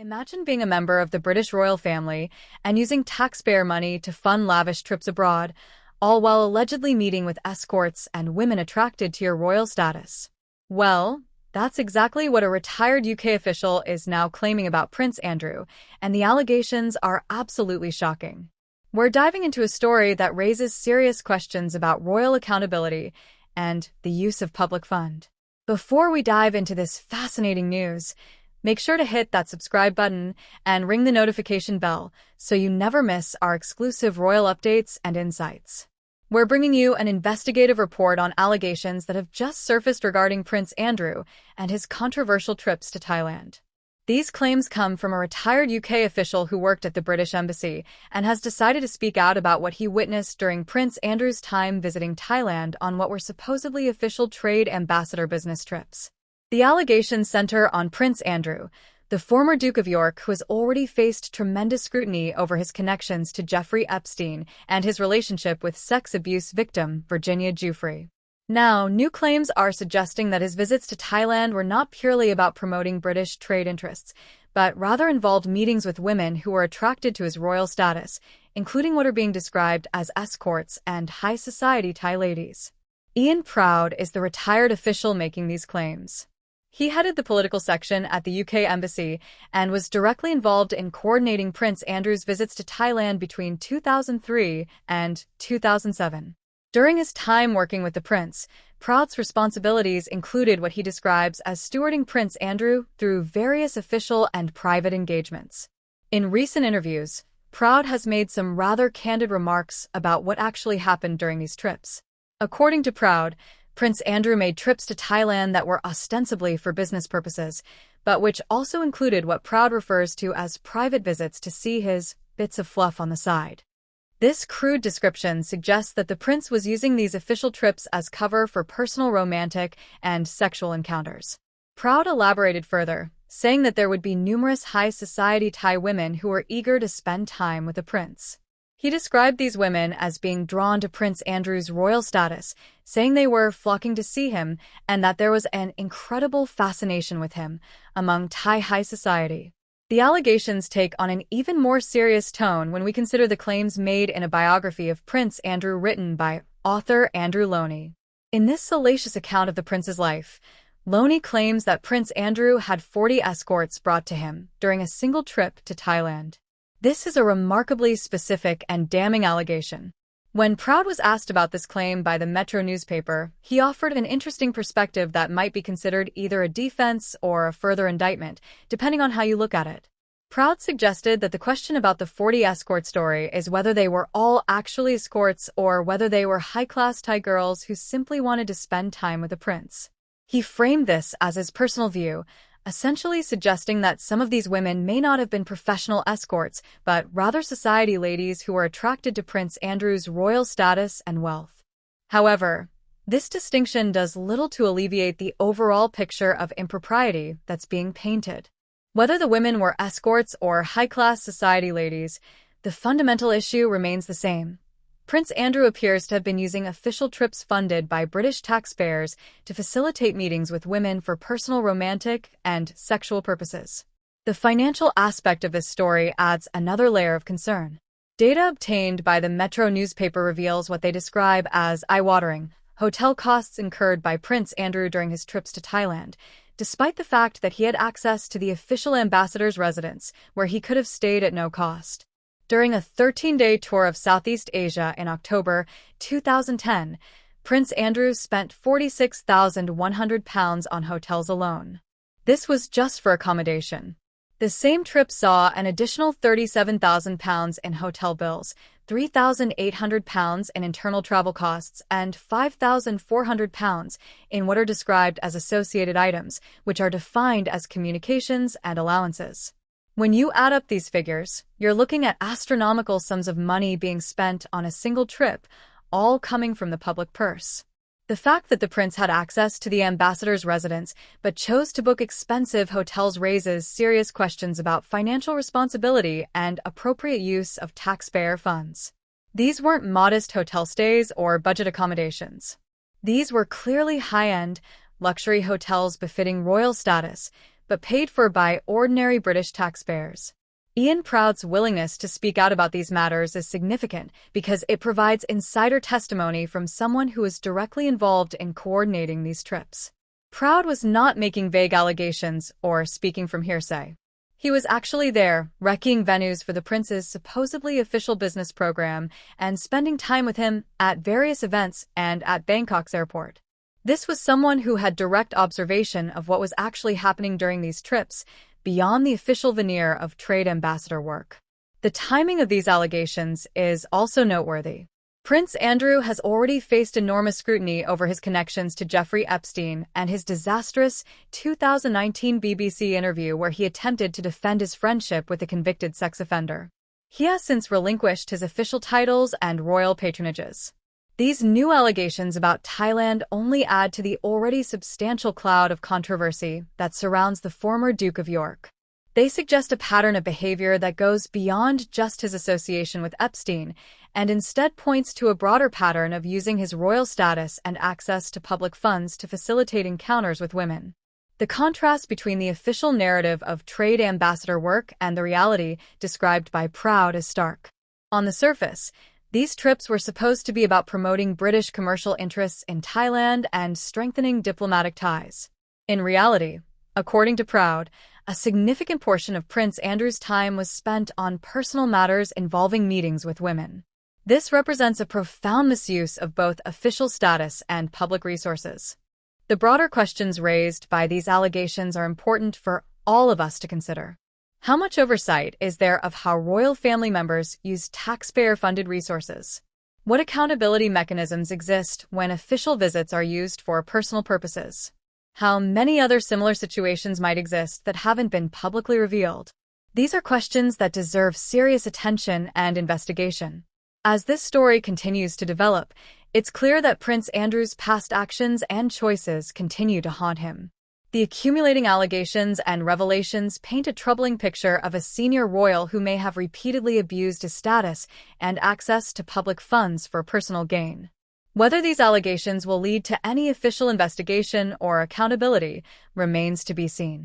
Imagine being a member of the British royal family and using taxpayer money to fund lavish trips abroad, all while allegedly meeting with escorts and women attracted to your royal status. Well, that's exactly what a retired UK official is now claiming about Prince Andrew, and the allegations are absolutely shocking. We're diving into a story that raises serious questions about royal accountability and the use of public fund. Before we dive into this fascinating news, make sure to hit that subscribe button and ring the notification bell so you never miss our exclusive royal updates and insights. We're bringing you an investigative report on allegations that have just surfaced regarding Prince Andrew and his controversial trips to Thailand. These claims come from a retired UK official who worked at the British Embassy and has decided to speak out about what he witnessed during Prince Andrew's time visiting Thailand on what were supposedly official trade ambassador business trips. The allegations center on Prince Andrew, the former Duke of York who has already faced tremendous scrutiny over his connections to Jeffrey Epstein and his relationship with sex abuse victim Virginia Giuffre. Now, new claims are suggesting that his visits to Thailand were not purely about promoting British trade interests, but rather involved meetings with women who were attracted to his royal status, including what are being described as escorts and high society Thai ladies. Ian Proud is the retired official making these claims. He headed the political section at the UK Embassy and was directly involved in coordinating Prince Andrew's visits to Thailand between 2003 and 2007. During his time working with the prince, Proud's responsibilities included what he describes as stewarding Prince Andrew through various official and private engagements. In recent interviews, Proud has made some rather candid remarks about what actually happened during these trips. According to Proud, Prince Andrew made trips to Thailand that were ostensibly for business purposes, but which also included what Proud refers to as private visits to see his bits of fluff on the side. This crude description suggests that the prince was using these official trips as cover for personal romantic and sexual encounters. Proud elaborated further, saying that there would be numerous high society Thai women who were eager to spend time with the prince. He described these women as being drawn to Prince Andrew's royal status, saying they were flocking to see him and that there was an incredible fascination with him among Thai high society. The allegations take on an even more serious tone when we consider the claims made in a biography of Prince Andrew written by author Andrew Loney. In this salacious account of the prince's life, Loney claims that Prince Andrew had 40 escorts brought to him during a single trip to Thailand. This is a remarkably specific and damning allegation. When Proud was asked about this claim by the Metro newspaper, he offered an interesting perspective that might be considered either a defense or a further indictment, depending on how you look at it. Proud suggested that the question about the 40 escort story is whether they were all actually escorts or whether they were high-class Thai girls who simply wanted to spend time with the prince. He framed this as his personal view, essentially suggesting that some of these women may not have been professional escorts, but rather society ladies who were attracted to Prince Andrew's royal status and wealth. However, this distinction does little to alleviate the overall picture of impropriety that's being painted. Whether the women were escorts or high-class society ladies, the fundamental issue remains the same. Prince Andrew appears to have been using official trips funded by British taxpayers to facilitate meetings with women for personal romantic and sexual purposes. The financial aspect of this story adds another layer of concern. Data obtained by the Metro newspaper reveals what they describe as eye-watering hotel costs incurred by Prince Andrew during his trips to Thailand, despite the fact that he had access to the official ambassador's residence, where he could have stayed at no cost. During a 13-day tour of Southeast Asia in October 2010, Prince Andrew spent £46,100 on hotels alone. This was just for accommodation. The same trip saw an additional £37,000 in hotel bills, £3,800 in internal travel costs, and £5,400 in what are described as associated items, which are defined as communications and allowances. When you add up these figures, you're looking at astronomical sums of money being spent on a single trip, all coming from the public purse. The fact that the prince had access to the ambassador's residence but chose to book expensive hotels raises serious questions about financial responsibility and appropriate use of taxpayer funds. These weren't modest hotel stays or budget accommodations. These were clearly high-end, luxury hotels befitting royal status, but paid for by ordinary British taxpayers. Ian Proud's willingness to speak out about these matters is significant because it provides insider testimony from someone who was directly involved in coordinating these trips. Proud was not making vague allegations or speaking from hearsay. He was actually there, wrecking venues for the prince's supposedly official business program and spending time with him at various events and at Bangkok's airport. This was someone who had direct observation of what was actually happening during these trips, beyond the official veneer of trade ambassador work. The timing of these allegations is also noteworthy. Prince Andrew has already faced enormous scrutiny over his connections to Jeffrey Epstein and his disastrous 2019 BBC interview where he attempted to defend his friendship with a convicted sex offender. He has since relinquished his official titles and royal patronages. These new allegations about Thailand only add to the already substantial cloud of controversy that surrounds the former Duke of York. They suggest a pattern of behavior that goes beyond just his association with Epstein and instead points to a broader pattern of using his royal status and access to public funds to facilitate encounters with women. The contrast between the official narrative of trade ambassador work and the reality described by Proud is stark. On the surface, these trips were supposed to be about promoting British commercial interests in Thailand and strengthening diplomatic ties. In reality, according to Proud, a significant portion of Prince Andrew's time was spent on personal matters involving meetings with women. This represents a profound misuse of both official status and public resources. The broader questions raised by these allegations are important for all of us to consider. How much oversight is there of how royal family members use taxpayer-funded resources? What accountability mechanisms exist when official visits are used for personal purposes? How many other similar situations might exist that haven't been publicly revealed? These are questions that deserve serious attention and investigation. As this story continues to develop, it's clear that Prince Andrew's past actions and choices continue to haunt him. The accumulating allegations and revelations paint a troubling picture of a senior royal who may have repeatedly abused his status and access to public funds for personal gain. Whether these allegations will lead to any official investigation or accountability remains to be seen.